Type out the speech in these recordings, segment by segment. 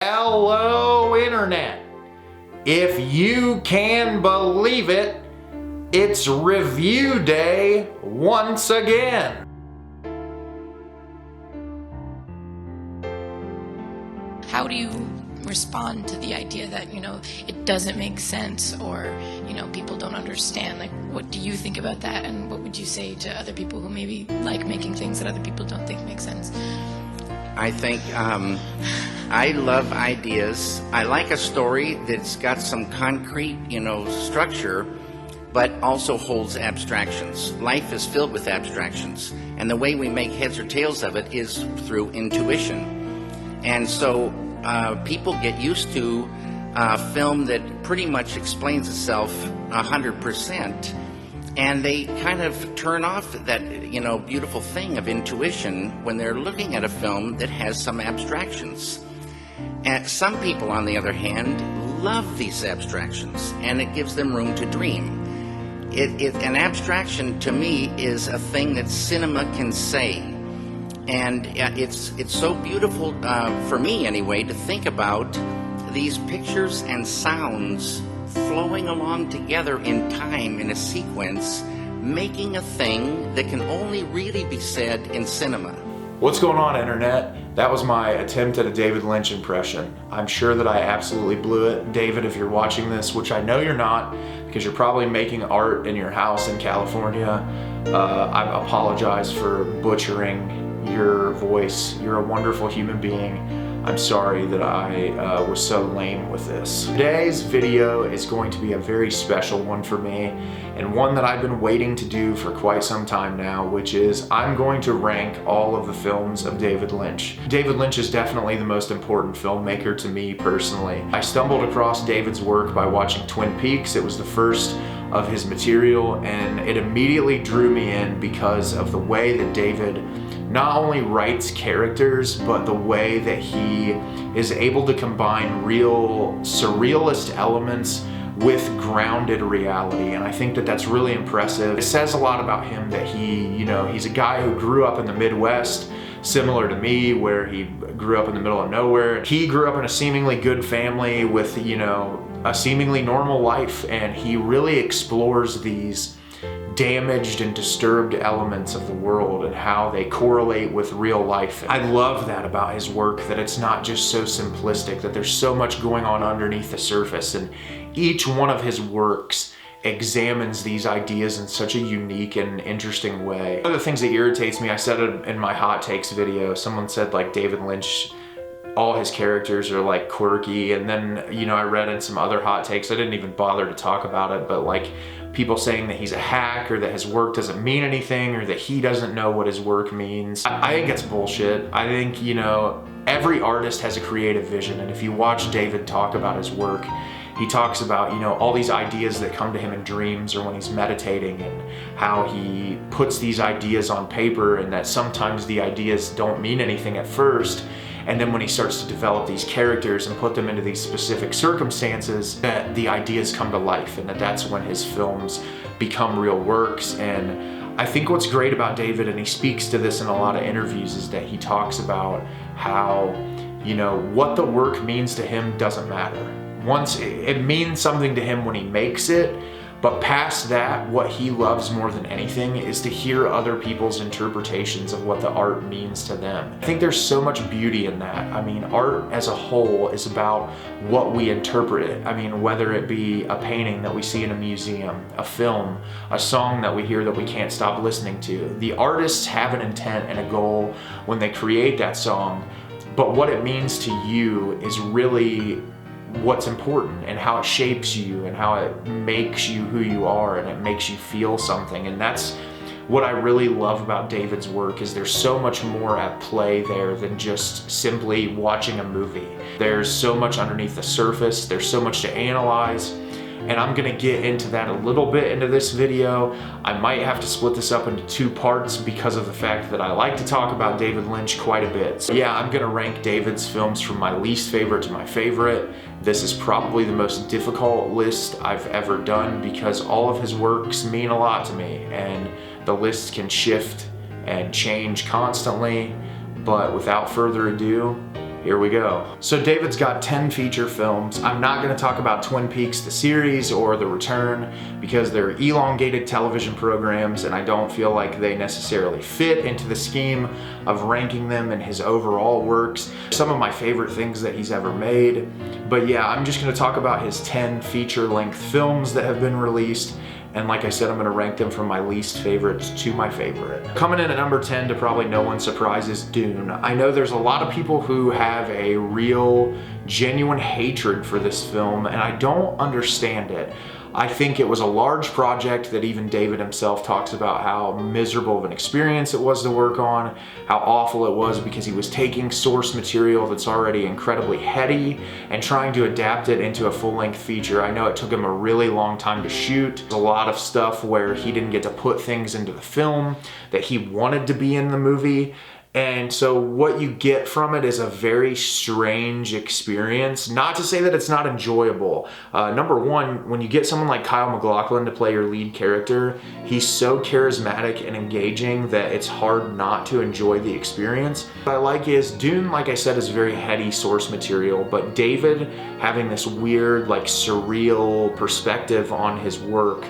Hello, Internet. If you can believe it, it's review day once again. How do you respond to the idea that, it doesn't make sense or, people don't understand? Like, what do you think about that? And what would you say to other people who maybe like making things that other people don't think make sense? I think I love ideas. I like a story that's got some concrete, structure, but also holds abstractions. Life is filled with abstractions, and the way we make heads or tails of it is through intuition. And so people get used to a film that pretty much explains itself 100%. And they kind of turn off that, beautiful thing of intuition when they're looking at a film that has some abstractions. And some people, on the other hand, love these abstractions, and it gives them room to dream. An abstraction, to me, is a thing that cinema can say. And it's so beautiful, for me anyway, to think about these pictures and sounds flowing along together in time in a sequence, making a thing that can only really be said in cinema. What's going on, Internet? That was my attempt at a David Lynch impression. I'm sure that I absolutely blew it. David, if you're watching this, which I know you're not, because you're probably making art in your house in California, I apologize for butchering your voice. You're a wonderful human being. I'm sorry that I was so lame with this. Today's video is going to be a very special one for me, and one that I've been waiting to do for quite some time now, which is I'm going to rank all of the films of David Lynch. David Lynch is definitely the most important filmmaker to me personally. I stumbled across David's work by watching Twin Peaks. It was the first of his material, and it immediately drew me in because of the way that David not only writes characters, but the way that he is able to combine real surrealist elements with grounded reality. And I think that that's really impressive. It says a lot about him that he's a guy who grew up in the Midwest, similar to me, where he grew up in the middle of nowhere. He grew up in a seemingly good family with, a seemingly normal life, and he really explores these damaged and disturbed elements of the world and how they correlate with real life. I love that about his work, that it's not just so simplistic, that there's so much going on underneath the surface, and each one of his works examines these ideas in such a unique and interesting way. One of the things that irritates me, I said it in my hot takes video, someone said like David Lynch, all his characters are like quirky, and then I read in some other hot takes, I didn't even bother to talk about it, but like people saying that he's a hack, or that his work doesn't mean anything, or that he doesn't know what his work means. I think it's bullshit. I think every artist has a creative vision, and if you watch David talk about his work, he talks about all these ideas that come to him in dreams or when he's meditating, and how he puts these ideas on paper, and that sometimes the ideas don't mean anything at first, and then when he starts to develop these characters and put them into these specific circumstances, that the ideas come to life, and that's when his films become real works. And I think what's great about David, and he speaks to this in a lot of interviews, is that he talks about how what the work means to him doesn't matter. Once it means something to him when he makes it, but past that, what he loves more than anything is to hear other people's interpretations of what the art means to them. I think there's so much beauty in that. I mean, art as a whole is about what we interpret it. I mean, whether it be a painting that we see in a museum, a film, a song that we hear that we can't stop listening to. The artists have an intent and a goal when they create that song, but what it means to you is really what's important, and how it shapes you, and how it makes you who you are, and it makes you feel something. And that's what I really love about David's work, is there's so much more at play there than just simply watching a movie. There's so much underneath the surface, there's so much to analyze, and I'm gonna get into that a little bit into this video. I might have to split this up into two parts because of the fact that I like to talk about David Lynch quite a bit. So yeah, I'm gonna rank David's films from my least favorite to my favorite. This is probably the most difficult list I've ever done, because all of his works mean a lot to me, and the list can shift and change constantly. But without further ado, Here we go. So David's got 10 feature films. I'm not going to talk about Twin Peaks, the series, or The Return, because they're elongated television programs, and I don't feel like they necessarily fit into the scheme of ranking them in his overall works. Some of my favorite things that he's ever made. But yeah, I'm just going to talk about his 10 feature-length films that have been released. And like I said, I'm gonna rank them from my least favorites to my favorite. Coming in at number 10, to probably no one's surprise, is Dune. I know there's a lot of people who have a real, genuine hatred for this film, and I don't understand it. I think it was a large project that even David himself talks about how miserable of an experience it was to work on, how awful it was because he was taking source material that's already incredibly heady and trying to adapt it into a full-length feature. I know it took him a really long time to shoot. A lot of stuff where he didn't get to put things into the film that he wanted to be in the movie. And so what you get from it is a very strange experience. Not to say that it's not enjoyable. Number one, when you get someone like Kyle MacLachlan to play your lead character, he's so charismatic and engaging that it's hard not to enjoy the experience. What I like is Dune, like I said, is very heady source material, but David having this weird, like surreal perspective on his work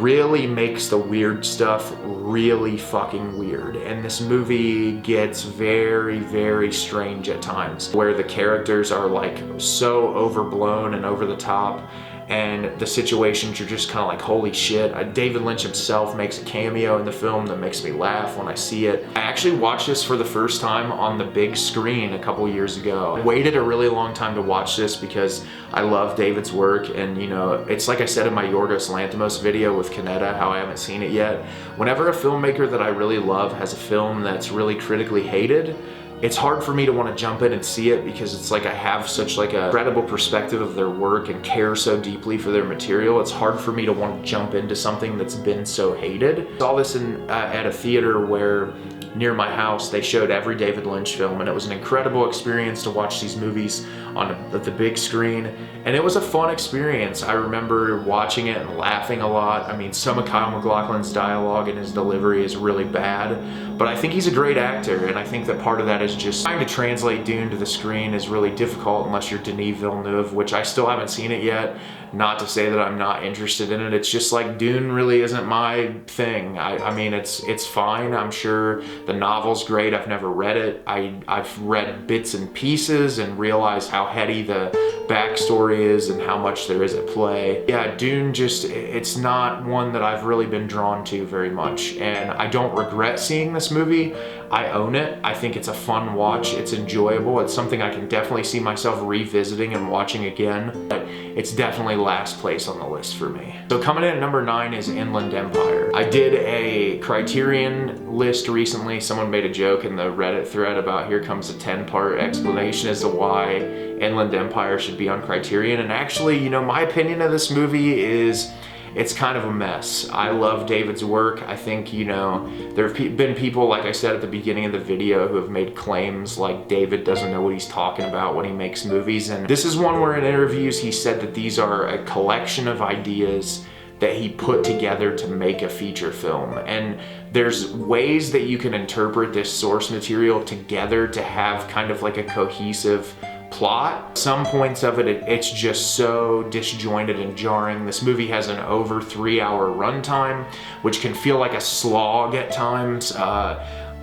really makes the weird stuff really fucking weird. And this movie gets very, very strange at times, where the characters are like so overblown and over the top, and the situations you're just kind of like, holy shit. David Lynch himself makes a cameo in the film that makes me laugh when I see it. I actually watched this for the first time on the big screen a couple years ago. I waited a really long time to watch this because I love David's work, and you know, it's like I said in my Yorgos Lanthimos video with Kaneda, how I haven't seen it yet. Whenever a filmmaker that I really love has a film that's really critically hated, it's hard for me to want to jump in and see it, because it's like I have such like a credible perspective of their work and care so deeply for their material. It's hard for me to want to jump into something that's been so hated. I saw this at a theater where near my house they showed every David Lynch film, and it was an incredible experience to watch these movies on the big screen, and it was a fun experience. I remember watching it and laughing a lot. I mean, some of Kyle MacLachlan's dialogue and his delivery is really bad, but I think he's a great actor, and I think that part of that is just trying to translate Dune to the screen is really difficult unless you're Denis Villeneuve, which I still haven't seen it yet. Not to say that I'm not interested in it. It's just like Dune really isn't my thing. I mean, it's fine. I'm sure the novel's great. I've never read it. I've read bits and pieces and realized how heady the backstory is and how much there is at play. Yeah, Dune it's not one that I've really been drawn to very much, and I don't regret seeing this movie. I own it. I think it's a fun watch. It's enjoyable. It's something I can definitely see myself revisiting and watching again, but it's definitely last place on the list for me. So coming in at number 9 is Inland Empire. I did a Criterion list recently. Someone made a joke in the Reddit thread about here comes a 10-part explanation as to why Inland Empire should be on Criterion. And actually, you know, my opinion of this movie is it's kind of a mess. I love David's work. I think, you know, there have been people, like I said at the beginning of the video, who have made claims like David doesn't know what he's talking about when he makes movies. And this is one where in interviews he said that these are a collection of ideas that he put together to make a feature film. And there's ways that you can interpret this source material together to have kind of like a cohesive plot. Some points of it's just so disjointed and jarring. This movie has an over 3-hour runtime, which can feel like a slog at times.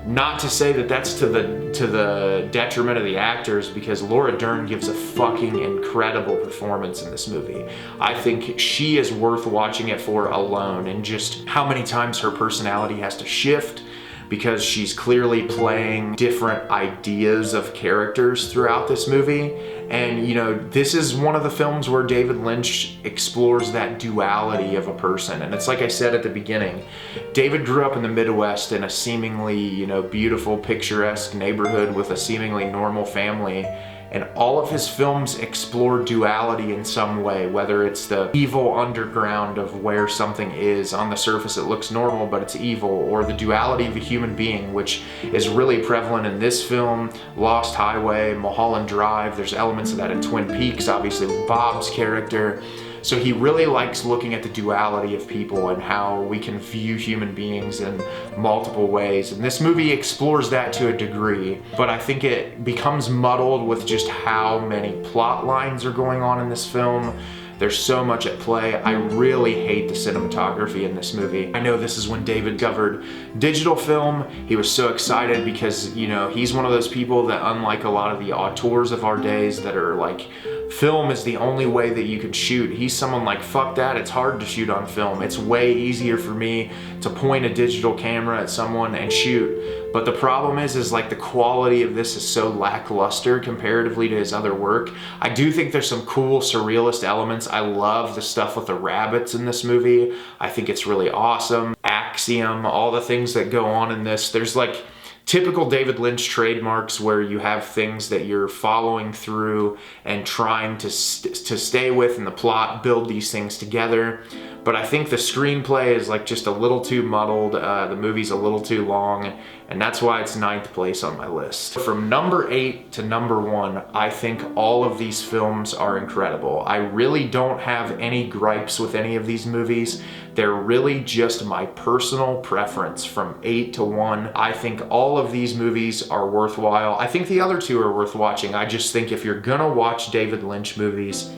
Not to say that that's to the detriment of the actors, because Laura Dern gives a fucking incredible performance in this movie. I think she is worth watching it for alone, and just how many times her personality has to shift because she's clearly playing different ideas of characters throughout this movie. And you know, this is one of the films where David Lynch explores that duality of a person. And it's like I said at the beginning, David grew up in the Midwest in a seemingly, you know, beautiful, picturesque neighborhood with a seemingly normal family. and all of his films explore duality in some way, whether it's the evil underground of where something is. On the surface it looks normal, but it's evil, or the duality of a human being, which is really prevalent in this film, Lost Highway, Mulholland Drive. There's elements of that in Twin Peaks, obviously with Bob's character. So he really likes looking at the duality of people and how we can view human beings in multiple ways. And this movie explores that to a degree, but I think it becomes muddled with just how many plot lines are going on in this film. There's so much at play. I really hate the cinematography in this movie. I know this is when David covered digital film. He was so excited because, you know, he's one of those people that, unlike a lot of the auteurs of our days that are like, film is the only way that you can shoot. He's someone like, fuck that, it's hard to shoot on film. It's way easier for me to point a digital camera at someone and shoot. But the problem is like the quality of this is so lackluster comparatively to his other work. I do think there's some cool surrealist elements. I love the stuff with the rabbits in this movie. I think it's really awesome. Axiom, all the things that go on in this. There's like typical David Lynch trademarks where you have things that you're following through and trying to stay with in the plot, build these things together. But I think the screenplay is like just a little too muddled. The movie's a little too long, and that's why it's 9th place on my list. From number 8 to number 1, I think all of these films are incredible. I really don't have any gripes with any of these movies. They're really just my personal preference from 8 to 1. I think all of these movies are worthwhile. I think the other two are worth watching. I just think if you're gonna watch David Lynch movies,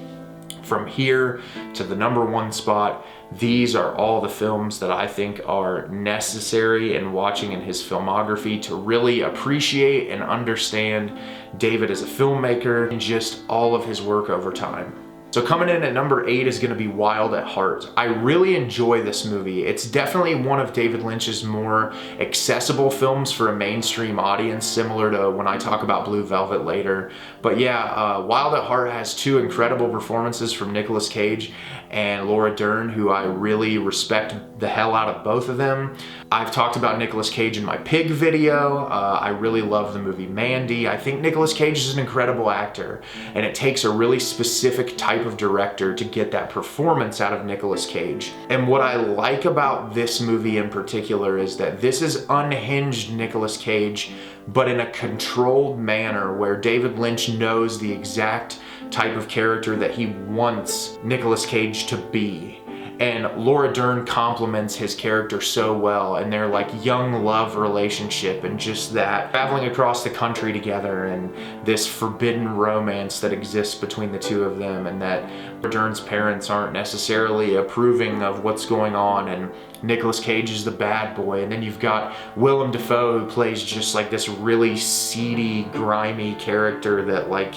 from here to the number 1 spot, these are all the films that I think are necessary in watching in his filmography to really appreciate and understand David as a filmmaker and just all of his work over time. So coming in at number 8 is gonna be Wild at Heart. I really enjoy this movie. It's definitely one of David Lynch's more accessible films for a mainstream audience, similar to when I talk about Blue Velvet later. But yeah, Wild at Heart has 2 incredible performances from Nicolas Cage and Laura Dern, who I really respect the hell out of both of them. I've talked about Nicolas Cage in my Pig video. I really love the movie Mandy. I think Nicolas Cage is an incredible actor, and it takes a really specific type of director to get that performance out of Nicolas Cage. And what I like about this movie in particular is that this is unhinged Nicolas Cage, but in a controlled manner where David Lynch knows the exact type of character that he wants Nicolas Cage to be. And Laura Dern complements his character so well, and their like young love relationship and just that traveling across the country together and this forbidden romance that exists between the two of them, and that Laura Dern's parents aren't necessarily approving of what's going on, and Nicolas Cage is the bad boy. And then you've got Willem Dafoe, who plays just like this really seedy, grimy character that like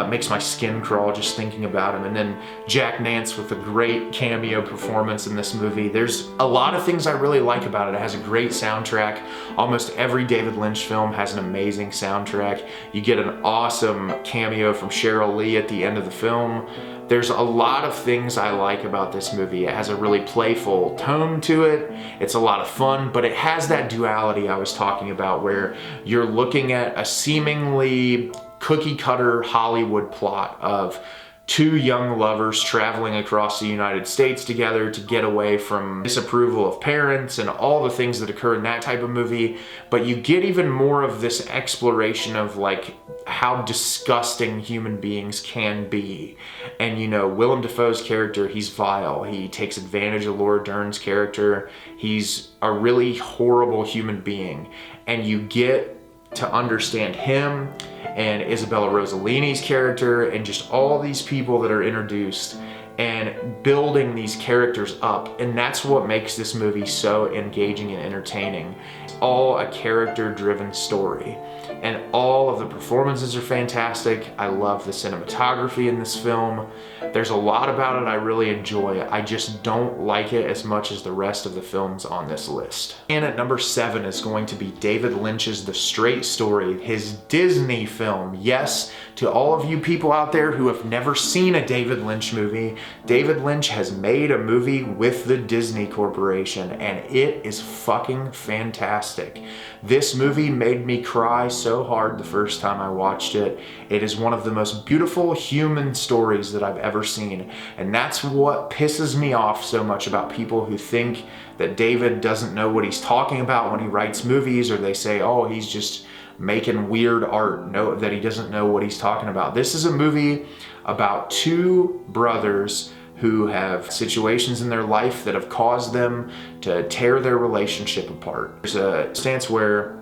makes my skin crawl just thinking about him. And then Jack Nance with a great cameo performance in this movie. There's a lot of things I really like about it. It has a great soundtrack. Almost every David Lynch film has an amazing soundtrack. You get an awesome cameo from Sheryl Lee at the end of the film. There's a lot of things I like about this movie. It has a really playful tone to it. It's a lot of fun, but it has that duality I was talking about where you're looking at a seemingly cookie cutter Hollywood plot of 2 young lovers traveling across the United States together to get away from disapproval of parents and all the things that occur in that type of movie. But you get even more of this exploration of like how disgusting human beings can be. And you know, Willem Dafoe's character, he's vile. He takes advantage of Laura Dern's character. He's a really horrible human being. And you get to understand him and Isabella Rossellini's character and just all these people that are introduced and building these characters up. And that's what makes this movie so engaging and entertaining. It's all a character-driven story. And all of the performances are fantastic. I love the cinematography in this film. There's a lot about it I really enjoy. I just don't like it as much as the rest of the films on this list. And at number 7 is going to be David Lynch's The Straight Story, his Disney film. Yes, to all of you people out there who have never seen a David Lynch movie, David Lynch has made a movie with the Disney Corporation, and it is fucking fantastic. This movie made me cry so so hard the first time I watched it. It is one of the most beautiful human stories that I've ever seen. And that's what pisses me off so much about people who think that David doesn't know what he's talking about when he writes movies, or they say, oh, he's just making weird art, no, that he doesn't know what he's talking about. This is a movie about two brothers who have situations in their life that have caused them to tear their relationship apart. There's a stance where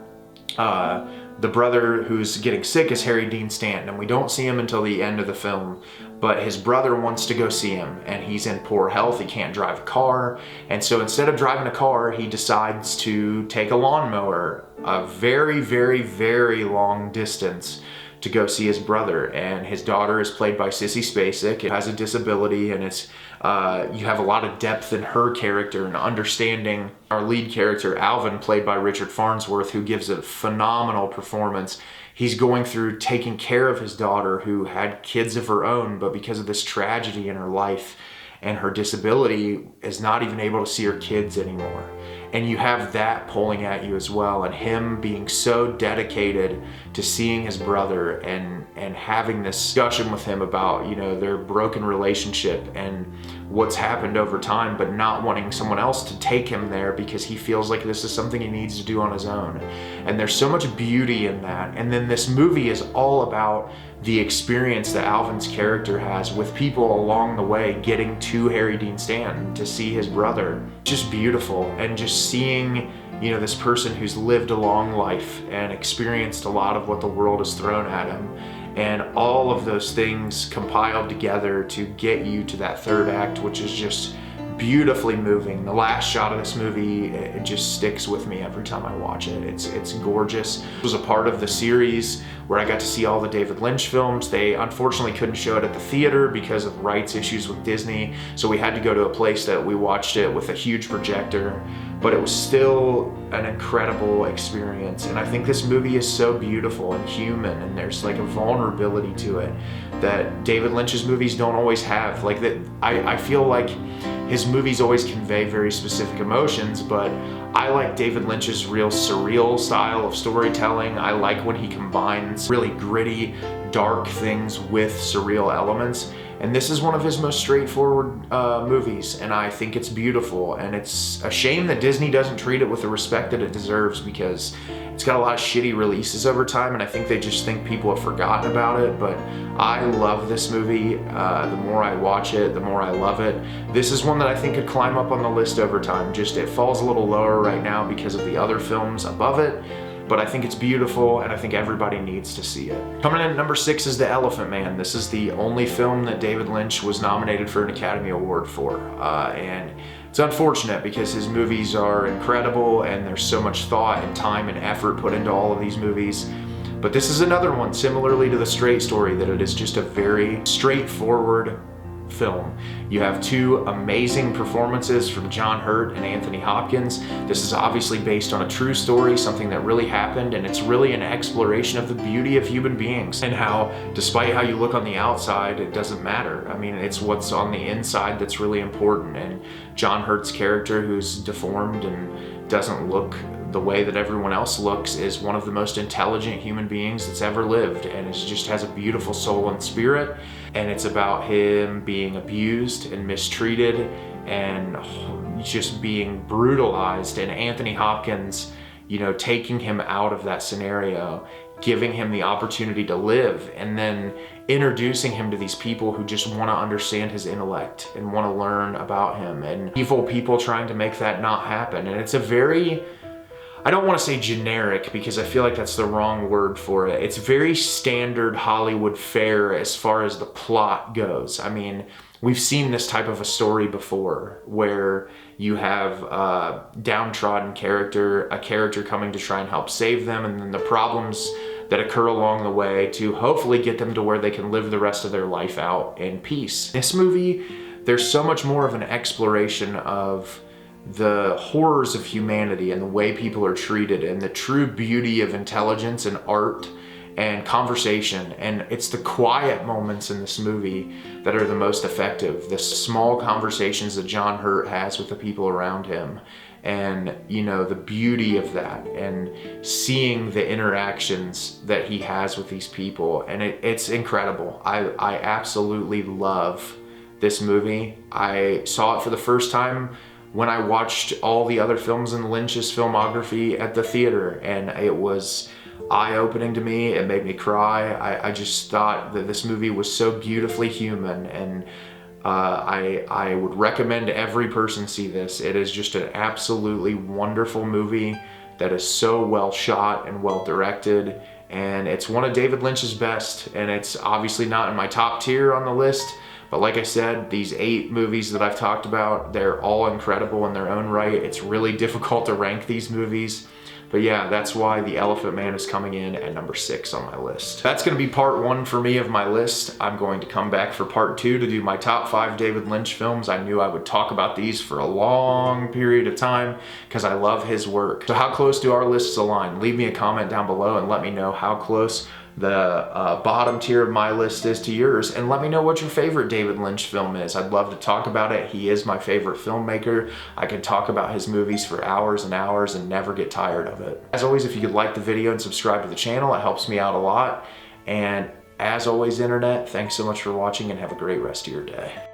the brother who's getting sick is Harry Dean Stanton, and we don't see him until the end of the film, but his brother wants to go see him, and he's in poor health, he can't drive a car, and so instead of driving a car, he decides to take a lawnmower a very, very, very long distance to go see his brother. And his daughter is played by Sissy Spacek. It has a disability, and it's you have a lot of depth in her character and understanding our lead character Alvin, played by Richard Farnsworth, who gives a phenomenal performance. He's going through taking care of his daughter who had kids of her own, but because of this tragedy in her life and her disability is not even able to see her kids anymore. And you have that pulling at you as well, and him being so dedicated to seeing his brother and having this discussion with him about, you know, their broken relationship and what's happened over time, but not wanting someone else to take him there because he feels like this is something he needs to do on his own. And there's so much beauty in that. And then this movie is all about the experience that Alvin's character has with people along the way getting to Harry Dean Stanton to see his brother. Just beautiful, and just seeing, you know, this person who's lived a long life and experienced a lot of what the world has thrown at him, and all of those things compiled together to get you to that third act, which is just beautifully moving. The last shot of this movie, it just sticks with me every time I watch it. It's gorgeous. It was a part of the series where I got to see all the David Lynch films. They unfortunately couldn't show it at the theater because of rights issues with Disney, so we had to go to a place that we watched it with a huge projector, but it was still an incredible experience. And I think this movie is so beautiful and human, and there's like a vulnerability to it that David Lynch's movies don't always have. Like that, I feel like his movies always convey very specific emotions, but I like David Lynch's real surreal style of storytelling. I like when he combines really gritty, dark things with surreal elements. And this is one of his most straightforward movies, and I think it's beautiful. And it's a shame that Disney doesn't treat it with the respect that it deserves, because it's got a lot of shitty releases over time, and I think they just think people have forgotten about it. But I love this movie. The more I watch it, the more I love it. This is one that I think could climb up on the list over time. Just it falls a little lower right now because of the other films above it. But I think it's beautiful, and I think everybody needs to see it. Coming in at number 6 is The Elephant Man. This is the only film that David Lynch was nominated for an Academy Award for. And it's unfortunate because his movies are incredible, and there's so much thought and time and effort put into all of these movies. But this is another one, similarly to The Straight Story, that it is just a very straightforward film. You have two amazing performances from John Hurt and Anthony Hopkins. This is obviously based on a true story, something that really happened, and it's really an exploration of the beauty of human beings and how, despite how you look on the outside, it doesn't matter. I mean, it's what's on the inside that's really important. And John Hurt's character, who's deformed and doesn't look the way that everyone else looks, is one of the most intelligent human beings that's ever lived, and it just has a beautiful soul and spirit. And it's about him being abused and mistreated and just being brutalized, and Anthony Hopkins, you know, taking him out of that scenario, giving him the opportunity to live, and then introducing him to these people who just want to understand his intellect and want to learn about him, and evil people trying to make that not happen. And it's a very, I don't want to say generic because I feel like that's the wrong word for it. It's very standard Hollywood fare as far as the plot goes. I mean, we've seen this type of a story before where you have a downtrodden character, a character coming to try and help save them, and then the problems that occur along the way to hopefully get them to where they can live the rest of their life out in peace. This movie, there's so much more of an exploration of the horrors of humanity and the way people are treated and the true beauty of intelligence and art and conversation. And it's the quiet moments in this movie that are the most effective. The small conversations that John Hurt has with the people around him and you know, the beauty of that, and seeing the interactions that he has with these people, and it's incredible. I absolutely love this movie. I saw it for the first time when I watched all the other films in Lynch's filmography at the theater, and it was eye-opening to me. It made me cry. I just thought that this movie was so beautifully human, and I would recommend every person see this. It is just an absolutely wonderful movie that is so well shot and well directed, and it's one of David Lynch's best, and it's obviously not in my top tier on the list, but like I said, these 8 movies that I've talked about, they're all incredible in their own right. It's really difficult to rank these movies. But yeah, that's why The Elephant Man is coming in at number 6 on my list. That's gonna be part 1 for me of my list. I'm going to come back for part 2 to do my top 5 David Lynch films. I knew I would talk about these for a long period of time because I love his work. So how close do our lists align? Leave me a comment down below and let me know how close the bottom tier of my list is to yours, and let me know what your favorite David Lynch film is. I'd love to talk about it. He is my favorite filmmaker. I could talk about his movies for hours and hours and never get tired of it. As always, if you could like the video and subscribe to the channel, it helps me out a lot. And as always, internet, thanks so much for watching, and have a great rest of your day.